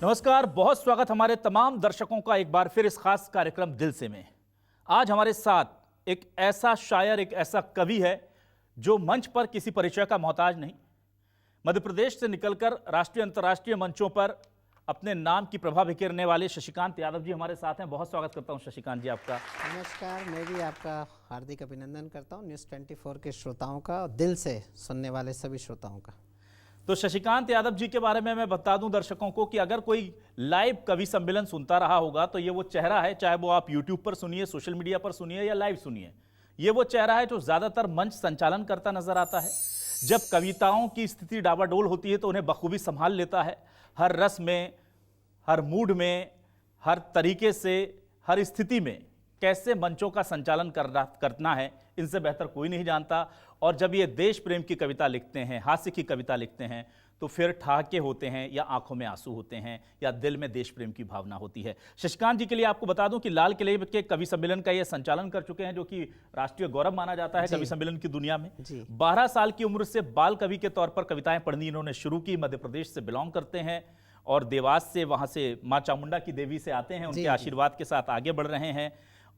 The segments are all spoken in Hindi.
नमस्कार, बहुत स्वागत हमारे तमाम दर्शकों का एक बार फिर इस खास कार्यक्रम दिल से में। आज हमारे साथ एक ऐसा शायर, एक ऐसा कवि है जो मंच पर किसी परिचय का मोहताज नहीं। मध्य प्रदेश से निकलकर राष्ट्रीय अंतर्राष्ट्रीय मंचों पर अपने नाम की प्रभा बिखेरने वाले शशिकांत यादव जी हमारे साथ हैं। बहुत स्वागत करता हूं शशिकांत जी आपका। नमस्कार, मैं भी आपका हार्दिक अभिनंदन करता हूं न्यूज़ 24 के श्रोताओं का और दिल से सुनने वाले सभी श्रोताओं का। तो शशिकांत यादव जी के बारे में मैं बता दूं दर्शकों को कि अगर कोई लाइव कवि सम्मेलन सुनता रहा होगा तो ये वो चेहरा है, चाहे वो आप यूट्यूब पर सुनिए, सोशल मीडिया पर सुनिए या लाइव सुनिए, ये वो चेहरा है जो ज्यादातर मंच संचालन करता नजर आता है। जब कविताओं की स्थिति डावाडोल होती है तो उन्हें बखूबी संभाल लेता है। हर रस में, हर मूड में, हर तरीके से, हर स्थिति में कैसे मंचों का संचालन करना है, इनसे बेहतर कोई नहीं जानता। और जब ये देश प्रेम की कविता लिखते हैं, हास्य की कविता लिखते हैं, तो फिर ठहाके होते हैं या आंखों में आंसू होते हैं या दिल में देश प्रेम की भावना होती है। शशिकांत जी के लिए आपको बता दूं कि लाल किले के कवि सम्मेलन का ये संचालन कर चुके हैं, जो कि राष्ट्रीय गौरव माना जाता है कवि सम्मेलन की दुनिया में। 12 साल की उम्र से बाल कवि के तौर पर कविताएं पढ़नी इन्होंने शुरू की। मध्य प्रदेश से बिलोंग करते हैं और देवास से, वहां से माँ चामुंडा की देवी से आते हैं, उनके आशीर्वाद के साथ आगे बढ़ रहे हैं।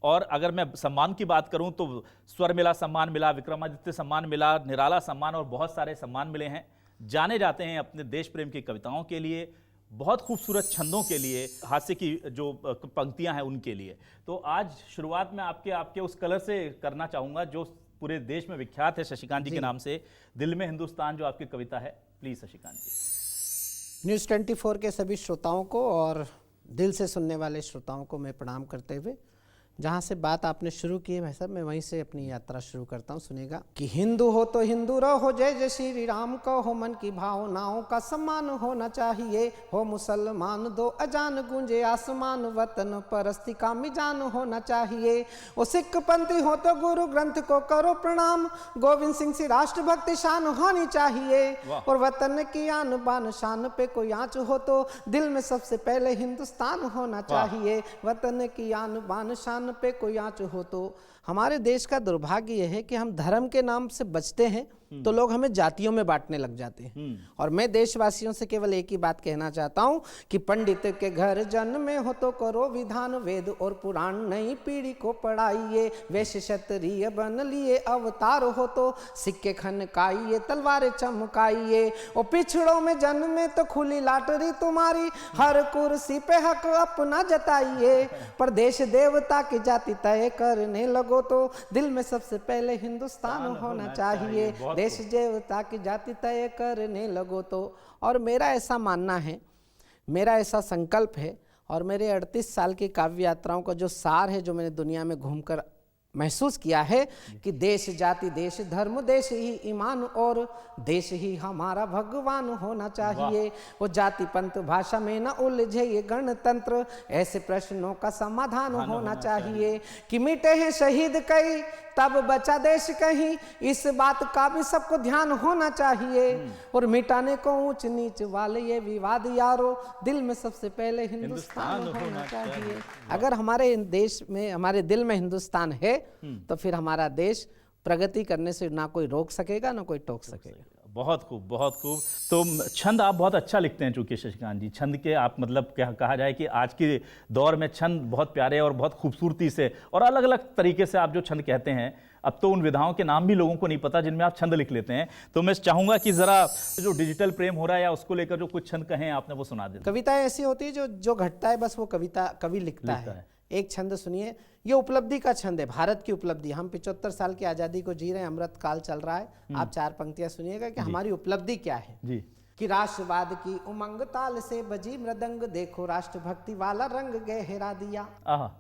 और अगर मैं सम्मान की बात करूं तो स्वर मिला सम्मान मिला, विक्रमादित्य सम्मान मिला, निराला सम्मान और बहुत सारे सम्मान मिले हैं। जाने जाते हैं अपने देश प्रेम की कविताओं के लिए, बहुत खूबसूरत छंदों के लिए, हास्य की जो पंक्तियां हैं उनके लिए। तो आज शुरुआत में आपके उस कलर से करना चाहूंगा जो पूरे देश में विख्यात है शशिकांत जी के नाम से, दिल में हिंदुस्तान, जो आपकी कविता है। Please Shashikant ji. न्यूज़ 24 के सभी श्रोताओं को और दिल से सुनने वाले श्रोताओं को मैं प्रणाम करते हुए, जहाँ से बात आपने शुरू की है भाई साहब, मैं वहीं से अपनी यात्रा शुरू करता हूँ। सुनेगा कि हिंदू हो तो हिंदू रहो, जय जय श्री राम कहो, मन की भावनाओं का सम्मान होना चाहिए। हो मुसलमान दो अजान गूंजे आसमान, वतन परस्ती का मिजान होना चाहिए। वो सिख पंथी हो तो गुरु ग्रंथ को करो प्रणाम, गोविंद सिंह सी राष्ट्रभक्ति शान होनी चाहिए। और वतन की आन बान शान पे कोई आँच हो तो दिल में सबसे पहले हिंदुस्तान होना चाहिए। वतन की आन बान शान पे कोई आँच हो तो। हमारे देश का दुर्भाग्य यह है कि हम धर्म के नाम से बचते हैं तो लोग हमें जातियों में बांटने लग जाते हैं। और मैं देशवासियों से केवल एक ही बात कहना चाहता हूं कि पंडित के घर जन्मे हो तो करो विधान, वेद और पुराण नई पीढ़ी को पढ़ाइए। वैश्य क्षत्रिय बन लिए अवतार हो तो सिक्के खनकाइए, तलवारें चमकाइए। और पिछड़ों में जन्मे तो खुली लॉटरी तुम्हारी, हर कुर्सी पे हक अपना जताइए। पर देश देवता की जाति तय करने लगो तो दिल में सबसे पहले हिंदुस्तान होना चाहिए। देश देवता की जाति तय करने लगो तो। और मेरा ऐसा मानना है, मेरा ऐसा संकल्प है, और मेरे 38 साल की काव्य यात्राओं का जो सार है, जो मैंने दुनिया में घूमकर महसूस किया है कि देश जाति देश धर्म देश ही ईमान और देश ही हमारा भगवान होना चाहिए। वो जाति पंथ भाषा में न उलझे ये गणतंत्र, ऐसे प्रश्नों का समाधान होना चाहिए। कि मिटे हैं शहीद कई तब बचा देश कहीं, इस बात का भी सबको ध्यान होना चाहिए। और मिटाने को ऊंच नीच वाले ये विवाद यारो, दिल में सबसे पहले हिंदुस्तान होना चाहिए। अगर हमारे देश में, हमारे दिल में हिंदुस्तान है तो फिर हमारा देश प्रगति करने से ना कोई रोक सकेगा ना कोई टोक सकेगा। बहुत खूब, बहुत खूब। तो छंद आप बहुत अच्छा लिखते हैं चूंकि शशिकांत जी, छंद के आप मतलब क्या कहा जाए कि आज के दौर में छंद बहुत प्यारे और बहुत खूबसूरती से और अलग अलग तरीके से आप जो छंद कहते हैं, अब तो उन विधाओं के नाम भी लोगों को नहीं पता जिनमें आप छंद लिख लेते हैं। तो मैं चाहूंगा कि जरा जो डिजिटल प्रेम हो रहा है या उसको लेकर जो कुछ छंद कहें आपने, वो सुना दें। कविताएं ऐसी होती है जो घटता है बस वो कवि लिखता है। एक छंद सुनिए, ये उपलब्धि का छंद है, भारत की उपलब्धि। हम 75 साल की आजादी को जी रहे हैं, अमृत काल चल रहा है। आप 4 पंक्तियां सुनिएगा कि हमारी उपलब्धि क्या है जी। कि राष्ट्रवाद की उमंग ताल से बजी मृदंग, देखो राष्ट्रभक्ति वाला रंग गहरा दिया।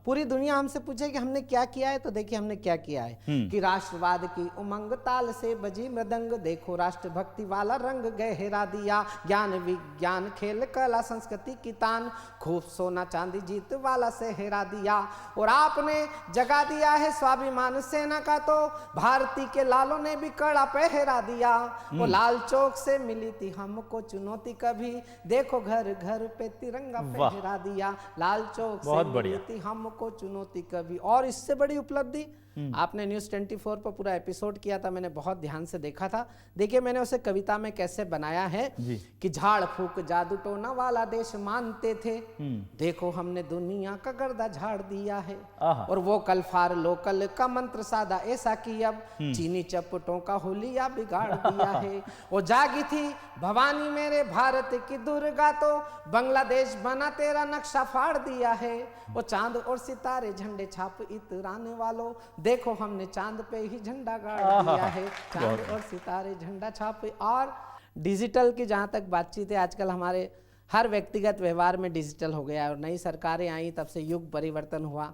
पूरी दुनिया हमसे पूछे कि हमने क्या किया है, तो देखिए हमने क्या किया है। कि राष्ट्रवाद की उमंग ताल से बजी मृदंग, देखो राष्ट्रभक्ति वाला रंग गहरा दिया। ज्ञान विज्ञान खेल कला संस्कृति की तान, खूब सोना चांदी जीत वाला सेहरा दिया। और आपने जगा दिया है स्वाभिमान सेना का, तो भारती के लालों ने भी कड़ा पहरा दिया। वो लाल चौक से मिली थी हम को चुनौती कभी, देखो घर घर पे तिरंगा फहरा दिया। लाल चौक से मिली थी हमको चुनौती कभी। और इससे बड़ी उपलब्धि आपने न्यूज़ 24 पर पूरा एपिसोड किया था, मैंने बहुत ध्यान से देखा था। देखिए मैंने उसे कविता में कैसे बनाया है कि झाड़ फूक जादू टोना वाला देश मानते थे, देखो हमने दुनिया का गर्दा झाड़ दिया है। और वो कल फार लोकल का मंत्र साधा ऐसा कि अब चीनी चपटों का हुलिया बिगाड़ दिया है। वो जागी थी भवानी मेरे भारत की दुर्गा, तो बांग्लादेश बना तेरा नक्शा फाड़ दिया है। वो चांद और सितारे झंडे छाप इतराने वालों, देखो हमने चांद पे ही झंडा गाड़ दिया है। चांद और सितारे झंडा छाप। और डिजिटल की जहाँ तक बातचीत है, आजकल हमारे हर व्यक्तिगत व्यवहार में डिजिटल हो गया है और नई सरकारें आई तब से युग परिवर्तन हुआ।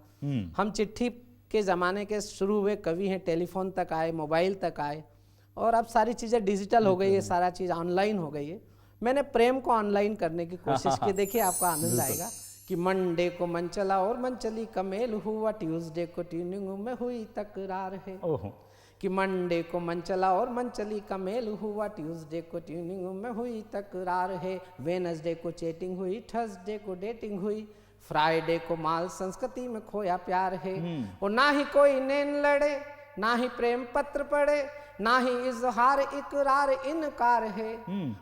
हम चिट्ठी के ज़माने के शुरू हुए कवि हैं, टेलीफोन तक आए, मोबाइल तक आए और अब सारी चीज़ें डिजिटल हो गई है, सारा चीज़ ऑनलाइन हो गई है। मैंने प्रेम को ऑनलाइन करने की कोशिश की, देखिए आपको आनंद आएगा कि मंडे को मन चला और मन चली का मेल हुआ, ट्यूसडे को ट्यूनिंग में हुई तकरार है। कि मंडे को मन चला और मन चली का मेल हुआ, ट्यूसडे को ट्यूनिंग में हुई तकरार है। वेनसडे को चैटिंग हुई, थर्सडे को डेटिंग हुई, फ्राइडे को माल संस्कृति में खोया प्यार है। और ना ही कोई नैन लड़े, ना ही प्रेम पत्र पढ़े, ना ही इजहार इकरार इनकार है।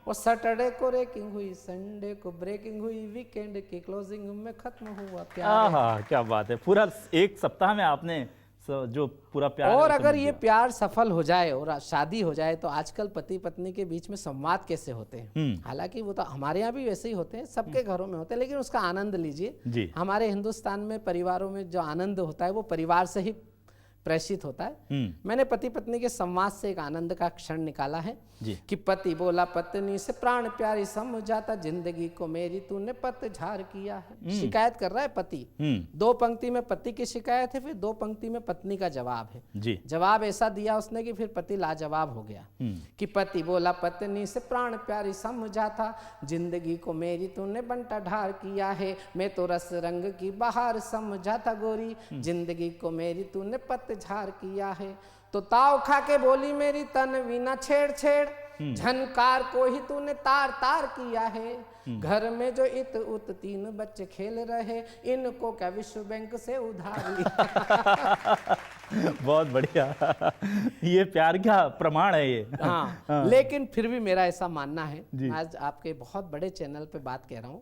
और सैटरडे को रेकिंग हुई, संडे को ब्रेकिंग हुई, वीकेंड की क्लोजिंग में खत्म हुआ प्यार। क्या बात है, पूरा एक सप्ताह में आपने जो पूरा प्यार। और अगर ये प्यार सफल हो जाए और शादी हो जाए तो आजकल पति पत्नी के बीच में संवाद कैसे होते हैं, हालांकि वो तो हमारे यहाँ भी वैसे ही होते हैं, सबके घरों में होते हैं, लेकिन उसका आनंद लीजिए। हमारे हिंदुस्तान में परिवारों में जो आनंद होता है वो परिवार से ही प्रेषित होता है। मैंने पति पत्नी के संवाद से एक आनंद का क्षण निकाला है कि पति बोला पत्नी से, प्राण प्यारी समझाता, जिंदगी को मेरी तूने पतझार किया है। शिकायत कर रहा है पति, दो पंक्ति में पति की शिकायत है, फिर दो पंक्ति में पत्नी का जवाब है। जवाब ऐसा दिया उसने कि फिर पति लाजवाब हो गया कि पति बोला पत्नी से, प्राण प्यारी समझाता, जिंदगी को मेरी तूने बंटा ढार किया है। मैं तो रस रंग की बहार समझाता गोरी, जिंदगी को मेरी तूने झार किया है। तो ताव खा के बोली मेरी तन्वी ना छेड़ छेड़, झनकार को ही तूने तार तार किया है। घर में जो इत उत तीन बच्चे खेल रहे, इनको क्या विश्व बैंक से उधार लिया। बहुत बढ़िया, ये प्यार का प्रमाण है ये। हाँ, लेकिन फिर भी मेरा ऐसा मानना है, आज आपके बहुत बड़े चैनल पे बात कह रहा हूँ,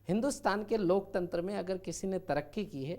हिंदुस्तान के लोकतंत्र में अगर किसी ने तरक्की की है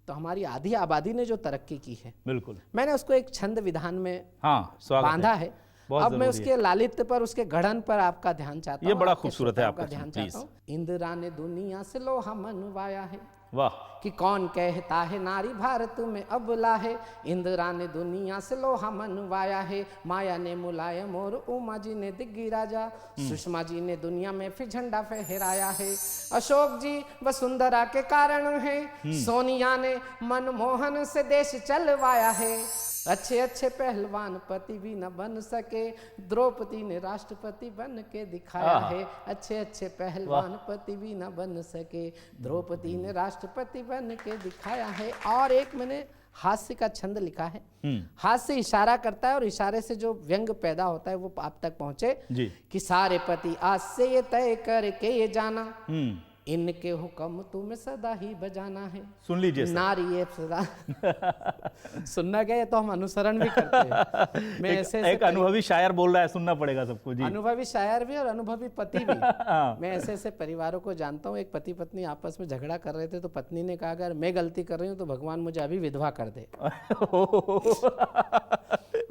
तो हमारी आधी आबादी ने जो तरक्की की है, बिल्कुल मैंने उसको एक छंद विधान में बांधा है। अब मैं उसके लालित्य पर, उसके गढ़न पर आपका ध्यान चाहता हूँ। ये बड़ा खूबसूरत है आपका ध्यान चाहता हूँ। इंदिरा ने दुनिया से लोहा मनवाया है, वाह, कि कौन कहता है नारी भारत में अबला है। इंदिरा ने दुनिया से लोहा मनवाया है, माया ने मुलायम और उमा जी ने दिग्गिराजा, सुषमा जी ने दुनिया में फिर झंडा फहराया है। अशोक जी वसुंधरा के कारण है, सोनिया ने मनमोहन से देश चलवाया है। अच्छे अच्छे पहलवान पति भी न बन सके, द्रौपदी ने राष्ट्रपति बन के दिखाया है। अच्छे अच्छे पहलवान पति भी न बन सके, द्रौपदी ने राष्ट्रपति बन के दिखाया है। और एक मैंने हास्य का छंद लिखा है, हास्य इशारा करता है और इशारे से जो व्यंग पैदा होता है वो आप तक पहुंचे कि सारे पति आज से ये तय करके ये जाना, इनके हुक्म तुम्हें सदा ही बजाना है। सुन लीजिए नारी ये सदा सुनना क्या, तो हम अनुसरण भी करते हैं। मैं एक अनुभवी शायर बोल रहा है, सुनना पड़ेगा सबको जी। अनुभवी शायर भी और अनुभवी पति भी। मैं ऐसे ऐसे परिवारों को जानता हूँ, एक पति पत्नी आपस में झगड़ा कर रहे थे तो पत्नी ने कहा अगर मैं गलती कर रही हूँ तो भगवान मुझे अभी विधवा कर दे,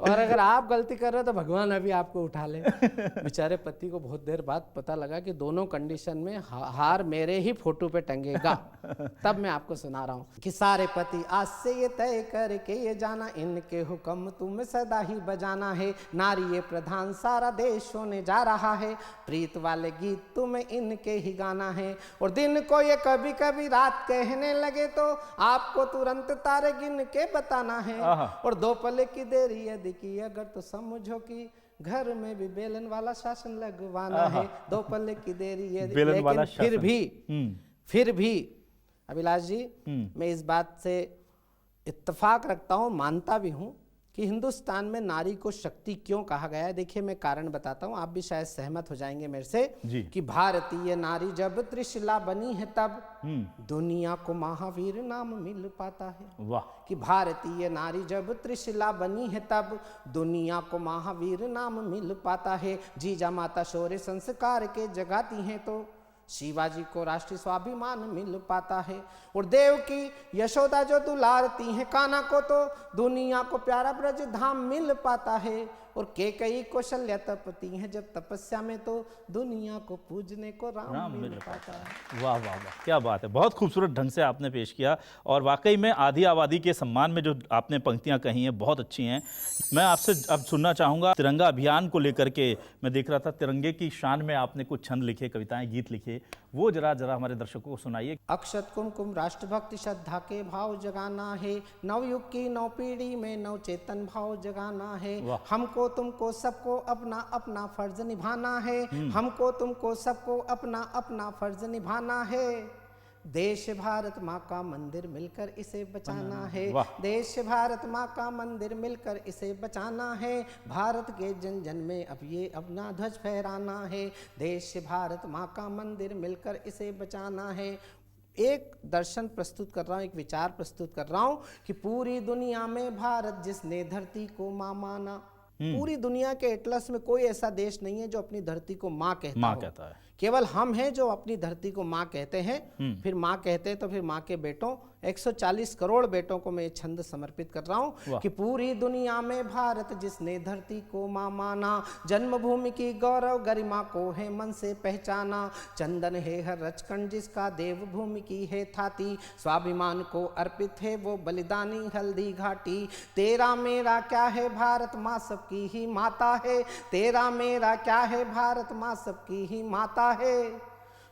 और अगर आप गलती कर रहे हो तो भगवान अभी आपको उठा ले। बेचारे पति को बहुत देर बाद पता लगा कि दोनों कंडीशन में हार मेरे ही फोटो पे टंगेगा। तब मैं आपको सुना रहा हूँ कि सारे पति आज से ये तय करके ये जाना, इनके हुक्म तुम्हें सदा ही बजाना है। नारी ये प्रधान सारा देश होने जा रहा है, प्रीत वाले गीत तुम्हें इनके ही गाना है। और दिन को ये कभी कभी रात कहने लगे तो आपको तुरंत तारे गिन के बताना है। और दो पल की देरी यदि की अगर तो समझो कि घर में भी बेलन वाला शासन लगवाना है। दो पल की देरी यदि, लेकिन फिर भी अभिलाष जी, मैं इस बात से इत्तेफाक रखता हूँ, मानता भी हूँ कि हिंदुस्तान में नारी को शक्ति क्यों कहा गया है। देखिए मैं कारण बताता हूँ, आप भी शायद सहमत हो जाएंगे मेरे से जी। कि भारतीय नारी जब त्रिशिला बनी है तब दुनिया को महावीर नाम मिल पाता है। वाह। कि भारतीय नारी जब त्रिशिला बनी है तब दुनिया को महावीर नाम मिल पाता है। जीजा माता शौर्य संस्कार के जगाती हैं तो शिवाजी को राष्ट्रीय स्वाभिमान मिल पाता है। और देव की यशोदा जो दुलारती हैं कान्हा को तो दुनिया को प्यारा ब्रज धाम मिल पाता है। और केकई कौशल्या तपती हैं जब तपस्या में तो दुनिया को पूजने को राम मिल पाता है। वाह वाह वाह, क्या बात है, बहुत खूबसूरत ढंग से आपने पेश किया। और वाकई में आधी आबादी के सम्मान में जो आपने पंक्तियां कही हैं बहुत अच्छी हैं। मैं आपसे अब सुनना चाहूँगा तिरंगा अभियान को लेकर के। मैं देख रहा था तिरंगे की शान में आपने कुछ छंद लिखे, कविताएं, गीत लिखे, वो जरा हमारे दर्शकों को सुनाइए। अक्षत कुमकुम राष्ट्रभक्ति श्रद्धा के भाव जगाना है, नवयुग की नव पीढ़ी में नव चेतन भाव जगाना है। हमको तुमको सबको अपना अपना फर्ज निभाना है, हमको तुमको सबको अपना अपना फर्ज निभाना है। देश भारत माँ का मंदिर मिलकर इसे बचाना है, देश भारत माँ का मंदिर मिलकर इसे बचाना है। भारत के जन जन में अब ये अपना ध्वज फहराना है, देश भारत माँ का मंदिर मिलकर इसे बचाना है। एक दर्शन प्रस्तुत कर रहा हूँ, एक विचार प्रस्तुत कर रहा हूँ कि पूरी दुनिया में भारत जिसने धरती को माँ माना, पूरी दुनिया के एटलस में कोई ऐसा देश नहीं है जो अपनी धरती को माँ कहता है। केवल हम हैं जो अपनी धरती को माँ कहते हैं। फिर माँ कहते हैं तो फिर माँ के बेटों 140 करोड़ बेटों को मैं ये छंद समर्पित कर रहा हूँ कि पूरी दुनिया में भारत जिसने धरती को माँ माना, जन्मभूमि की गौरव गरिमा को है मन से पहचाना। चंदन है हर रचकण जिसका देव भूमि की है थाती, स्वाभिमान को अर्पित है वो बलिदानी हल्दी घाटी। तेरा मेरा क्या है भारत माँ सबकी ही माता है, तेरा मेरा क्या है भारत माँ सबकी ही माता है।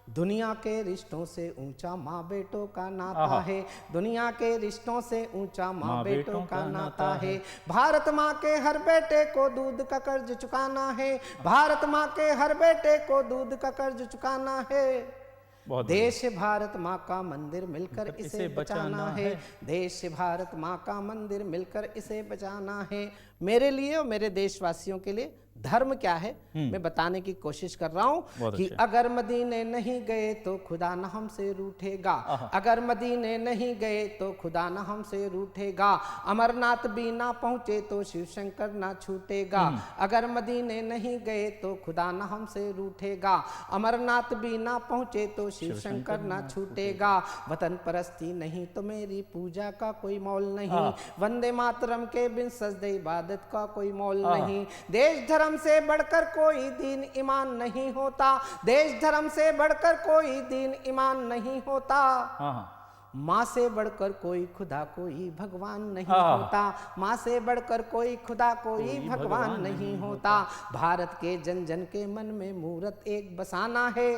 दुनिया के रिश्तों से ऊंचा माँ बेटों का नाता है, दुनिया के रिश्तों से ऊंचा माँ बेटों का नाता है। भारत माँ के हर बेटे को दूध का कर्ज चुकाना है, भारत माँ के हर बेटे को दूध का कर्ज चुकाना है। देश भारत माँ का मंदिर मिलकर इसे बचाना है, देश भारत माँ का मंदिर मिलकर इसे बचाना है। मेरे लिए और मेरे देशवासियों के लिए धर्म क्या है मैं बताने की कोशिश कर रहा हूं कि अगर मदीने नहीं गए तो खुदा न हमसे रूठेगा, अगर मदीने नहीं गए तो खुदा न हमसे रूठेगा। अमरनाथ भी ना पहुंचे तो शिव शंकर ना छूटेगा, अगर मदीने नहीं गए तो खुदा न हमसे रूठेगा। अमरनाथ भी ना पहुंचे तो शिव शंकर ना छूटेगा। वतन परस्ती नहीं तो मेरी पूजा का कोई मोल नहीं, वंदे मातरम के बिन सजदे इबादत का कोई मोल नहीं। देश धर्म से बढ़कर कोई दीन ईमान नहीं होता, देश धर्म से बढ़कर कोई दीन ईमान नहीं होता। माँ से बढ़कर कोई खुदा कोई भगवान नहीं होता, माँ से बढ़कर कोई खुदा कोई भगवान नहीं होता। भारत के जन जन के मन में मूरत एक बसाना है,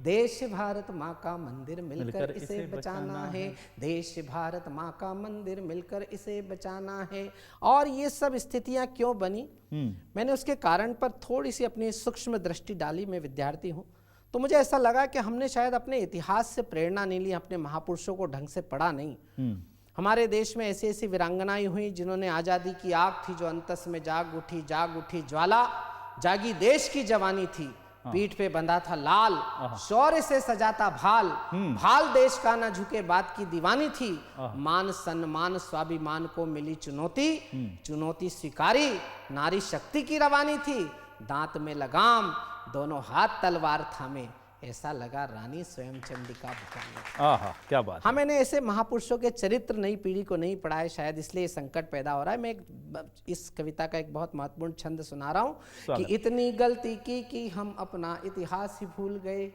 देश भारत माँ का मंदिर मिलकर इसे बचाना है, देश भारत माँ का मंदिर मिलकर इसे बचाना है। और ये सब स्थितियां क्यों बनी, मैंने उसके कारण पर थोड़ी सी अपनी सूक्ष्म दृष्टि डाली। मैं विद्यार्थी हूँ तो मुझे ऐसा लगा कि हमने शायद अपने इतिहास से प्रेरणा नहीं ली, अपने महापुरुषों को ढंग से पढ़ा नहीं। हमारे देश में ऐसी ऐसी वीरांगनाएं हुई जिन्होंने आज़ादी की आग थी जो अंतस में जाग उठी ज्वाला, जागी देश की जवानी थी, पीठ पे बंधा था लाल, शौर्य से सजाता भाल, भाल देश का न झुके बात की दीवानी थी। मान सम्मान स्वाभिमान को मिली चुनौती, चुनौती स्वीकारी नारी शक्ति की रवानी थी। दांत में लगाम दोनों हाथ तलवार थामे, ऐसा लगा रानी स्वयं चंडिका भुकाने। क्या बात। हाँ, मैंने ऐसे महापुरुषों के चरित्र नई पीढ़ी को नहीं पढ़ा है, शायद इसलिए संकट पैदा हो रहा है। मैं इस कविता का एक बहुत महत्वपूर्ण छंद सुना रहा हूँ कि इतनी गलती की कि हम अपना इतिहास ही भूल गए,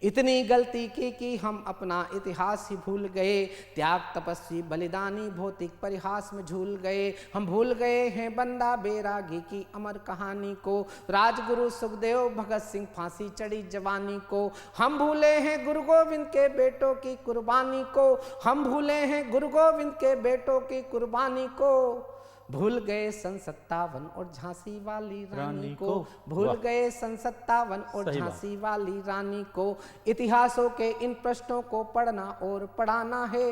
इतनी गलती की कि हम अपना इतिहास ही भूल गए। त्याग तपस्वी बलिदानी भौतिक परिहास में झूल गए, हम भूल गए हैं बंदा बैरागी की अमर कहानी को, राजगुरु सुखदेव भगत सिंह फांसी चढ़ी जवानी को। हम भूले हैं गुरु गोविंद के बेटों की कुर्बानी को, हम भूले हैं गुरु गोविंद के बेटों की कुर्बानी को। भूल गए सन 57 और झांसी वाली रानी को, भूल गए सन 57 और झांसी वाली रानी को। इतिहासों के इन प्रश्नों को पढ़ना और पढ़ाना है,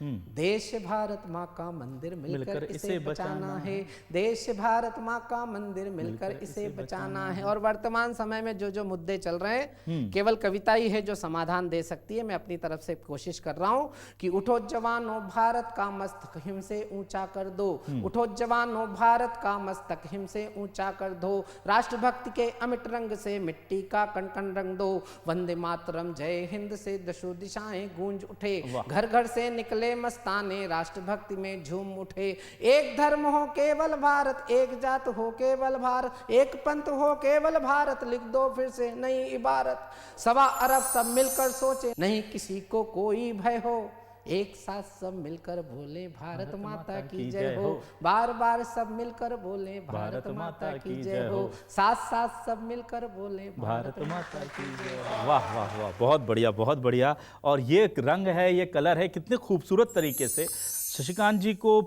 देश भारत माँ का मंदिर मिलकर इसे बचाना है, देश भारत माँ का मंदिर मिलकर इसे बचाना है। और वर्तमान समय में जो जो मुद्दे चल रहे हैं, केवल कविता ही है जो समाधान दे सकती है। मैं अपनी तरफ से कोशिश कर रहा हूँ कि उठो जवानों भारत का मस्तक हिम से ऊंचा कर दो, उठो जवानों भारत का मस्तक हिम से ऊंचा कर दो, राष्ट्रभक्ति के अमिट रंग से मिट्टी का कण कण रंग दो, वंदे मातरम जय हिंद से दशो दिशाएं गूंज उठे, घर घर से निकले मस्ताने राष्ट्रभक्ति में झूम उठे। एक धर्म हो केवल भारत, एक जात हो केवल भारत, एक पंथ हो केवल भारत, लिख दो फिर से नई इबारत। 1.25 अरब सब मिलकर सोचे, नहीं किसी को कोई भय हो, एक साथ सब मिलकर बोले भारत माता की जय हो, बार बार सब मिलकर बोले भारत माता की जय हो, साथ साथ सब मिलकर बोले भारत माता की जय हो। वाह वाह वाह, बहुत बढ़िया बहुत बढ़िया। और ये एक रंग है, ये कलर है, कितने खूबसूरत तरीके से। शशिकांत जी को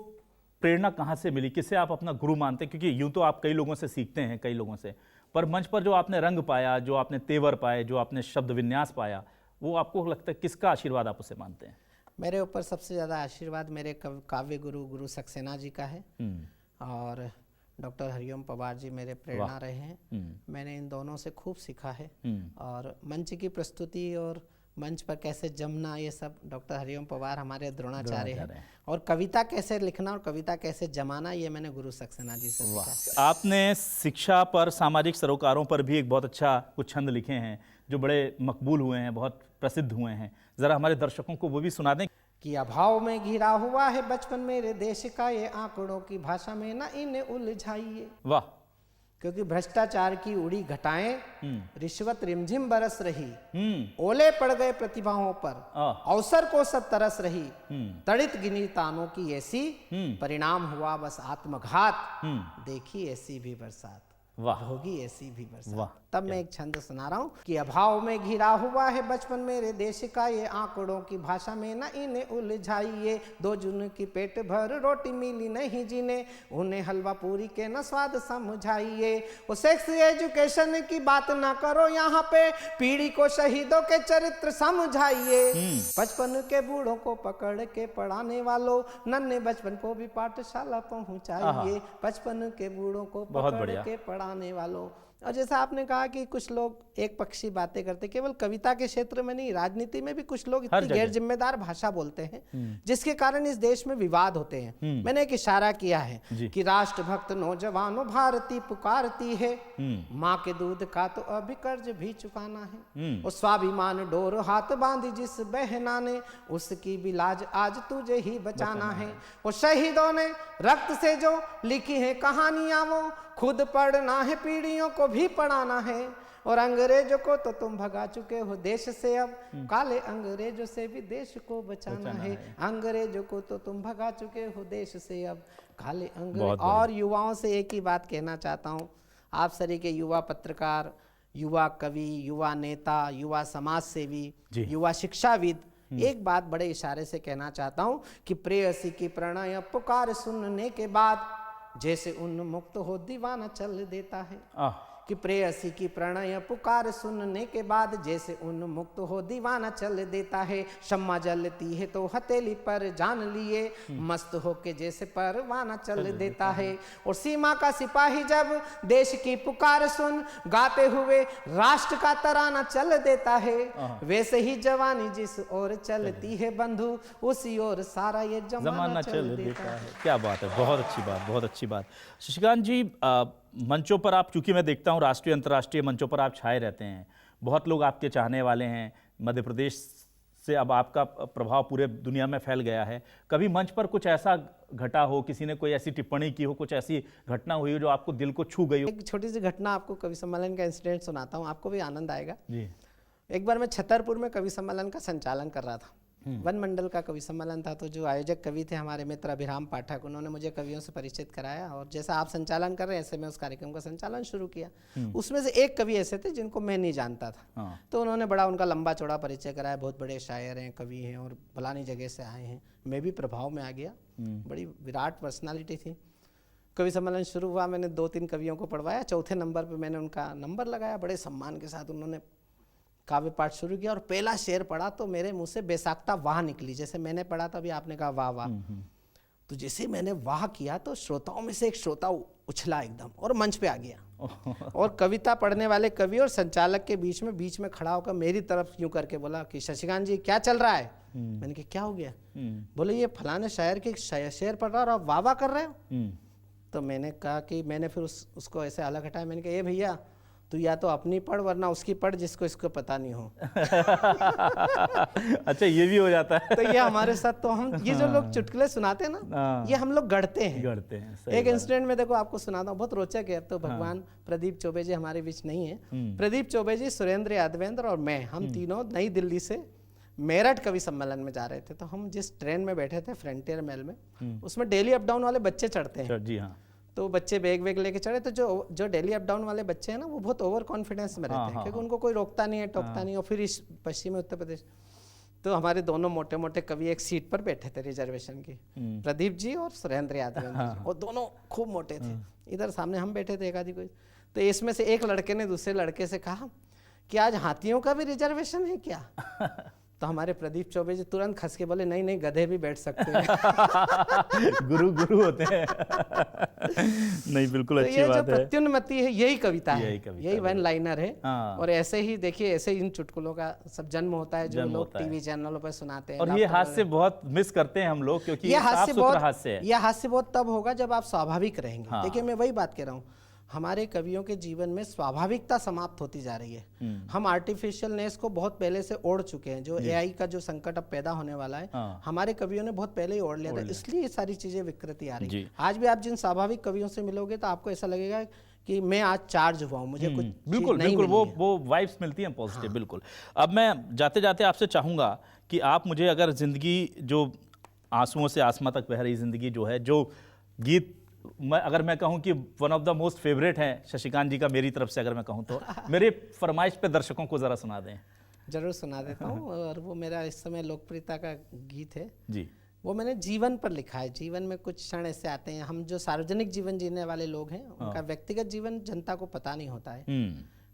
प्रेरणा कहाँ से मिली, किसे आप अपना गुरु मानते हैं? क्योंकि यूं तो आप कई लोगों से सीखते हैं, कई लोगों से, पर मंच पर जो आपने रंग पाया, जो आपने तेवर पाए, जो आपने शब्द विन्यास पाया, वो आपको लगता है किसका आशीर्वाद आप उसे मानते हैं? मेरे ऊपर सबसे ज़्यादा आशीर्वाद मेरे काव्य गुरु सक्सेना जी का है, और डॉक्टर हरिओम पवार जी मेरे प्रेरणा रहे हैं। मैंने इन दोनों से खूब सीखा है। और मंच की प्रस्तुति और मंच पर कैसे जमना, ये सब डॉक्टर हरिओम पवार हमारे द्रोणाचार्य हैं। और कविता कैसे लिखना और कविता कैसे जमाना, ये मैंने गुरु सक्सेना जी से सीखा। आपने शिक्षा पर, सामाजिक सरोकारों पर भी एक बहुत अच्छा कुछ छंद लिखे हैं जो बड़े मकबूल हुए हैं, बहुत प्रसिद्ध हुए हैं। जरा हमारे दर्शकों को वो भी सुना दें। कि अभाव में घिरा हुआ है बचपन मेरे देश का, ये आंकड़ों की भाषा में ना इन्हें उलझाइए। वाह। क्योंकि भ्रष्टाचार की उड़ी घटाएं, रिश्वत रिमझिम बरस रही, ओले पड़ गए प्रतिभाओं पर, अवसर को सब तरस रही, तड़ित गिनी तानों की ऐसी, परिणाम हुआ बस आत्मघात, देखी ऐसी भी बरसात, होगी ऐसी भी बरसात। तब मैं एक छंद सुना रहा हूँ कि अभाव में घिरा हुआ है बचपन मेरे देश का, ये आंकड़ों की भाषा में न इन्हें उलझाइए। 2 जून की पेट भर रोटी मिली नहीं जिन्हें, उन्हें हलवा पूरी के न स्वाद समझाइए। वो सेक्स एजुकेशन की बात ना करो यहाँ पे, पीढ़ी को शहीदों के चरित्र समझाइए। बचपन के बूढ़ों को पकड़ के पढ़ाने वालों, नन्हे बचपन को भी पाठशाला पहुँचाइए। बचपन के बूढ़ों को पकड़ के पढ़ाने वालों। और जैसा आपने कहा कि कुछ लोग एक पक्षी बातें करते, केवल कविता के क्षेत्र में नहीं, राजनीति में भी कुछ लोग इतनी गैर जिम्मेदार भाषा बोलते हैं जिसके कारण इस देश में विवाद होते हैं। मैंने एक इशारा किया है कि राष्ट्रभक्त नौजवानों भारती पुकारती है, माँ के दूध का तो अभी कर्ज भी चुकाना है। और स्वाभिमान डोर हाथ बांधी जिस बहना ने, उसकी भी लाज आज तुझे ही बचाना है। और शहीदों ने रक्त से जो लिखी है कहानियां, वो खुद पढ़ना है, पीढ़ियों को भी पढ़ाना है। और अंग्रेजों को तो तुम भगा चुके हो देश से, अब काले अंग्रेजों से भी देश को बचाना है। अंग्रेजों को तो तुम भगा चुके हो देश से, अब काले अंग्रेज। और युवाओं से एक ही बात कहना चाहता हूँ, आप सभी के युवा पत्रकार, युवा कवि, युवा नेता, युवा समाज सेवी, युवा शिक्षाविद, एक बात बड़े इशारे से कहना चाहता हूँ कि प्रेयसी की प्रणय पुकार सुनने के बाद, जैसे उन्मुक्त हो दीवाना चल देता है। कि प्रेयसी की प्रणय पुकार सुनने के बाद, जैसे उन्मुक्त हो दीवाना चल देता है। शम्मा जलती है तो हथेली पर जान लिए, मस्त होके जैसे परवाना चल देता है। और सीमा का सिपाही जब देश की पुकार सुन, गाते हुए राष्ट्र का तराना चल देता है। वैसे ही जवानी जिस ओर चलती है बंधु, उसी ओर सारा ये जमाना चल देता है। क्या बात है, बहुत अच्छी बात, बहुत अच्छी बात। शशिकांत जी, मंचों पर आप, चूंकि मैं देखता हूं राष्ट्रीय अंतर्राष्ट्रीय मंचों पर आप छाए रहते हैं, बहुत लोग आपके चाहने वाले हैं, मध्य प्रदेश से अब आपका प्रभाव पूरे दुनिया में फैल गया है। कभी मंच पर कुछ ऐसा घटा हो, किसी ने कोई ऐसी टिप्पणी की हो, कुछ ऐसी घटना हुई हो जो आपको दिल को छू गई हो? एक छोटी सी घटना आपको कवि सम्मेलन का इंसिडेंट सुनाता हूँ, आपको भी आनंद आएगा जी। एक बार मैं छतरपुर में कवि सम्मेलन का संचालन कर रहा था। वन मंडल का कवि सम्मेलन था, तो जो आयोजक कवि थे हमारे मित्र अभिराम पाठक, उन्होंने मुझे कवियों से परिचित कराया, और जैसा आप संचालन कर रहे हैं ऐसे मैं उस कार्यक्रम का संचालन शुरू किया। उसमें से एक कवि ऐसे थे जिनको मैं नहीं जानता था, तो उन्होंने बड़ा उनका लंबा चौड़ा परिचय कराया। बहुत बड़े शायर हैं, कवि हैं, और फलानी जगह से आए हैं। मैं भी प्रभाव में आ गया, बड़ी विराट पर्सनालिटी थी। कवि सम्मेलन शुरू हुआ, मैंने 2-3 कवियों को पढ़वाया। चौथे नंबर पर मैंने उनका नंबर लगाया, बड़े सम्मान के साथ उन्होंने काव्य पाठ शुरू किया और पहला शेर पढ़ा तो मेरे मुंह से बेसाख्ता वाह निकली। जैसे मैंने पढ़ा था, अभी आपने कहा वाह वाह, तो जैसे मैंने वाह किया तो श्रोताओं में से एक श्रोता उछला एकदम और मंच पे आ गया और कविता पढ़ने वाले कवि और संचालक के बीच में खड़ा होकर मेरी तरफ यूं करके बोला कि शशिकांत जी क्या चल रहा है। मैंने कहा क्या हो गया? बोले ये फलाने शायर के शेर पढ़ रहा और आप वाह वाह कर रहे हो। तो मैंने कहा कि मैंने फिर उसको ऐसे अलग हटाया। मैंने कहा ये भैया तू या तो अपनी पढ़ वरना उसकी पढ़ जिसको इसको पता नहीं हो। अच्छा, ये भी हो जाता है। तो ये हमारे साथ, तो हम ये जो लोग चुटकुले सुनाते हैं ना, ये हम लोग गढ़ते हैं। एक इंसिडेंट में देखो आपको सुनाता हूँ, बहुत रोचक है। अब तो भगवान प्रदीप चौबे जी हमारे बीच नहीं है। प्रदीप चौबे जी, सुरेंद्र यादवेंद्र और मैं, हम तीनों नई दिल्ली से मेरठ कवि सम्मेलन में जा रहे थे। तो हम जिस ट्रेन में बैठे थे फ्रंटियर मेल में, उसमें डेली अप डाउन वाले बच्चे चढ़ते हैं। जी हाँ। तो बच्चे बैग वैग लेके चढ़े। तो जो डेली अप डाउन वाले बच्चे हैं ना, वो बहुत ओवर कॉन्फिडेंस में रहते हैं, क्योंकि उनको कोई रोकता नहीं है, टोकता नहीं। और फिर इस पश्चिमी उत्तर प्रदेश, तो हमारे दोनों मोटे मोटे कवि एक सीट पर बैठे थे रिजर्वेशन की, प्रदीप जी और सुरेंद्र यादव, और दोनों खूब मोटे थे। इधर सामने हम बैठे थे एक आदि कोई। तो इसमें से एक लड़के ने दूसरे लड़के से कहा कि आज हाथियों का भी रिजर्वेशन है क्या? तो हमारे प्रदीप चौबे जी तुरंत खस के बोले नहीं नहीं, गधे भी बैठ सकते हैं। गुरु होते हैं। नहीं, बिल्कुल तो अच्छी बात है। प्रत्युन्नति है, यही कविता है, यही वन लाइनर है। हाँ। और ऐसे ही देखिए, ऐसे इन चुटकुलों का सब जन्म होता है जो लोग टीवी चैनलों पर सुनाते हैं। और ये हास्य बहुत मिस करते हैं हम लोग, क्योंकि ये साफ सुथरा हास्य है। यह हास्य बहुत तब होगा जब आप स्वाभाविक रहेंगे। देखिए मैं वही बात कह रहा हूँ, हमारे कवियों के जीवन में स्वाभाविकता समाप्त होती जा रही है। हम आर्टिफिशियलनेस को बहुत पहले से ओढ़ चुके हैं। जो एआई का जो संकट अब पैदा होने वाला है, हमारे कवियों ने बहुत पहले ही ओढ़ लिया था, इसलिए ये सारी चीजें विकृति आ रही है। आज भी आप जिन स्वाभाविक कवियों से मिलोगे तो आपको ऐसा लगेगा कि मैं आज चार्ज हुआ हूं, मुझे कुछ बिल्कुल बिल्कुल वो वाइब्स मिलती हैं पॉजिटिव। बिल्कुल। अब मैं जाते जाते आपसे चाहूंगा कि आप मुझे, अगर जिंदगी जो आंसुओं से आसमां तक बह रही जिंदगी जो है, जो गीत अगर मैं कहूं कि one of the most favourite है शशिकांत जी का, मेरी तरफ से अगर मैं कहूं तो मेरे फरमाइश पे दर्शकों को जरा सुना दें। जरूर सुना देता हूँ। और वो मेरा इस समय लोकप्रियता का गीत है जी। वो मैंने जीवन पर लिखा है। जीवन में कुछ क्षण ऐसे आते हैं, हम जो सार्वजनिक जीवन जीने वाले लोग हैं, उनका व्यक्तिगत जीवन जनता को पता नहीं होता है।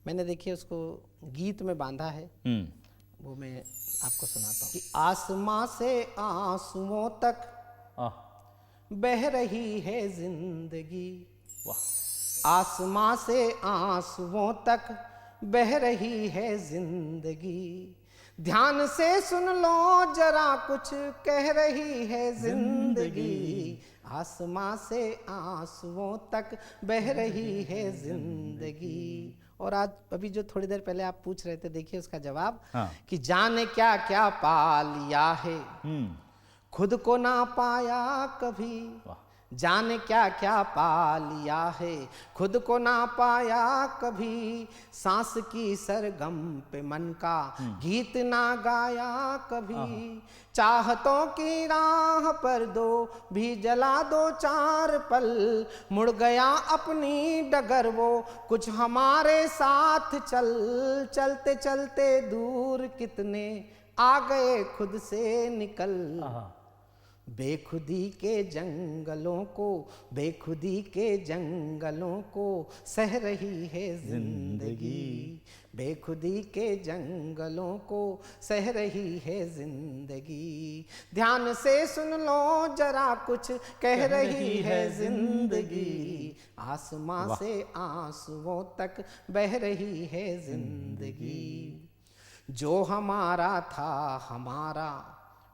मैंने देखिए उसको गीत में बांधा है, वो मैं आपको सुनाता हूँ कि आसमां से आंसुओं तक बह रही है जिंदगी, आसमां से आंसुओं तक बह रही है जिंदगी, ध्यान से सुन लो जरा कुछ कह रही है जिंदगी, आसमां से आंसुओं तक बह रही है जिंदगी। और आज अभी जो थोड़ी देर पहले आप पूछ रहे थे, देखिए उसका जवाब कि जाने क्या क्या पा लिया है, खुद को ना पाया कभी, जाने क्या क्या पा लिया है, खुद को ना पाया कभी, सांस की सरगम पे मन का गीत ना गाया कभी, चाहतों की राह पर दो भी जला दो चार पल, मुड़ गया अपनी डगर वो कुछ हमारे साथ चल, चलते चलते दूर कितने आ गए खुद से निकल, बेखुदी के जंगलों को, बेखुदी के जंगलों को सह रही है जिंदगी, बेखुदी के जंगलों को सह रही है जिंदगी, ध्यान से सुन लो जरा कुछ कह रही है जिंदगी, आसमां से आंसुओं तक बह रही है जिंदगी, जो हमारा था हमारा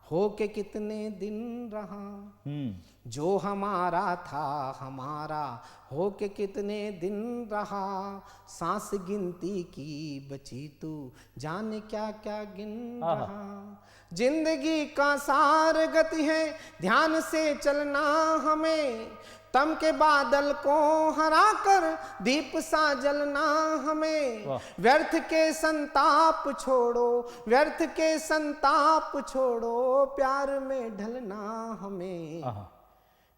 हो के कितने दिन रहा, जो हमारा था हमारा हो के कितने दिन रहा, सांस गिनती की बची तू जाने क्या क्या गिन रहा, जिंदगी का सार गति है ध्यान से चलना हमें, तम के बादल को हरा कर दीप सा जलना हमें, व्यर्थ के संताप छोड़ो, व्यर्थ के संताप छोड़ो, प्यार में ढलना हमें,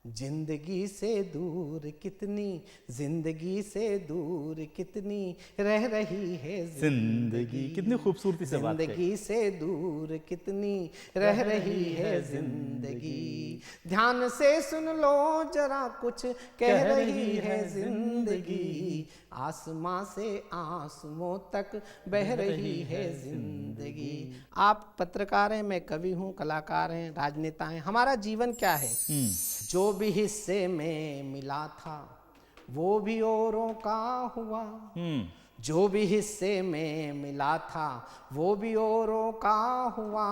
जिंदगी से दूर कितनी, जिंदगी से दूर कितनी रह रही है जिंदगी। कितनी खूबसूरती से बात कही। जिंदगी से दूर कितनी रह रही है जिंदगी, ध्यान से सुन लो जरा कुछ कह रही है जिंदगी, आसमां से आसमों तक बह रही है जिंदगी। आप पत्रकार हैं, मैं कवि हूँ, कलाकार हैं, राजनेता हैं, हमारा जीवन क्या है? जो भी हिस्से में मिला था वो भी औरों का हुआ, जो भी हिस्से में मिला था वो भी औरों का हुआ,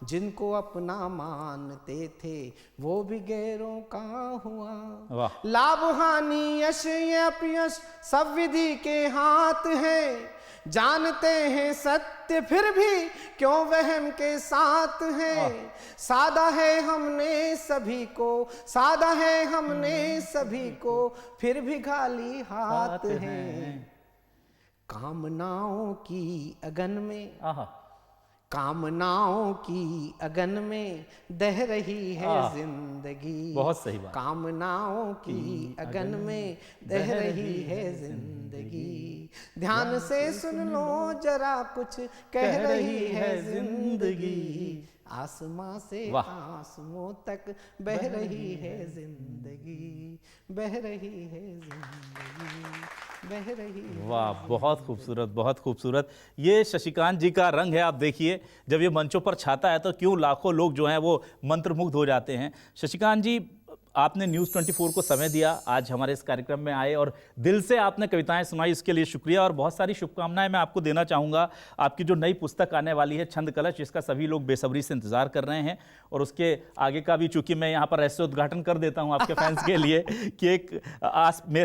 जिनको अपना मानते थे वो भी गैरों का हुआ। वाह। लाभ हानि यश या अपयश सब विधि के हाथ है, जानते हैं सत्य फिर भी क्यों वहम के साथ है, साधा है हमने सभी को, साधा है हमने सभी को, फिर भी खाली हाथ हैं। कामनाओं की अगन में, कामनाओं की अगन में दह रही है जिंदगी। बहुत सही बात। कामनाओं की अगन में दह रही है जिंदगी, ध्यान से सुन लो जरा कुछ कह रही है जिंदगी, आसमां से आसमों तक बह रही है जिंदगी, बह रही है जिंदगी, बह रही है। वाह, बहुत खूबसूरत, बहुत खूबसूरत। ये शशिकांत जी का रंग है। आप देखिए जब ये मंचों पर छाता है तो क्यों लाखों लोग जो हैं वो मंत्रमुग्ध हो जाते हैं। शशिकांत जी, आपने न्यूज़ 24 को समय दिया, आज हमारे इस कार्यक्रम में आए और दिल से आपने कविताएं सुनाई, इसके लिए शुक्रिया और बहुत सारी शुभकामनाएं मैं आपको देना चाहूँगा। आपकी जो नई पुस्तक आने वाली है छंद कलश, जिसका सभी लोग बेसब्री से इंतजार कर रहे हैं, और उसके आगे का भी चूंकि मैं यहाँ पर ऐसे उद्घाटन कर देता हूँ आपके फैंस के लिए कि एक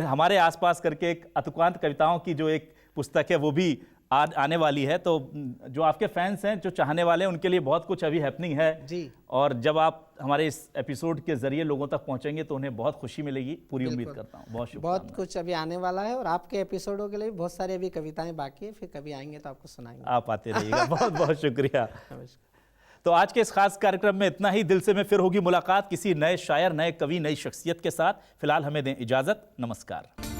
हमारे आसपास करके एक अतुकांत कविताओं की जो एक पुस्तक है वो भी आज आने वाली है। तो जो आपके फैंस हैं, जो चाहने वाले हैं, उनके लिए बहुत कुछ अभी हैपनिंग है जी। और जब आप हमारे इस एपिसोड के जरिए लोगों तक पहुंचेंगे तो उन्हें बहुत खुशी मिलेगी, पूरी उम्मीद करता हूँ। बहुत कुछ अभी आने वाला है और आपके एपिसोडों के लिए बहुत सारी अभी कविताएं बाकी है, फिर कभी आएंगे तो आपको सुनाएंगे। आप आते रहिएगा। बहुत बहुत शुक्रिया। तो आज के इस खास कार्यक्रम में इतना ही। दिल से में फिर होगी मुलाकात किसी नए शायर, नए कवि, नई शख्सियत के साथ। फिलहाल हमें दें इजाजत। नमस्कार।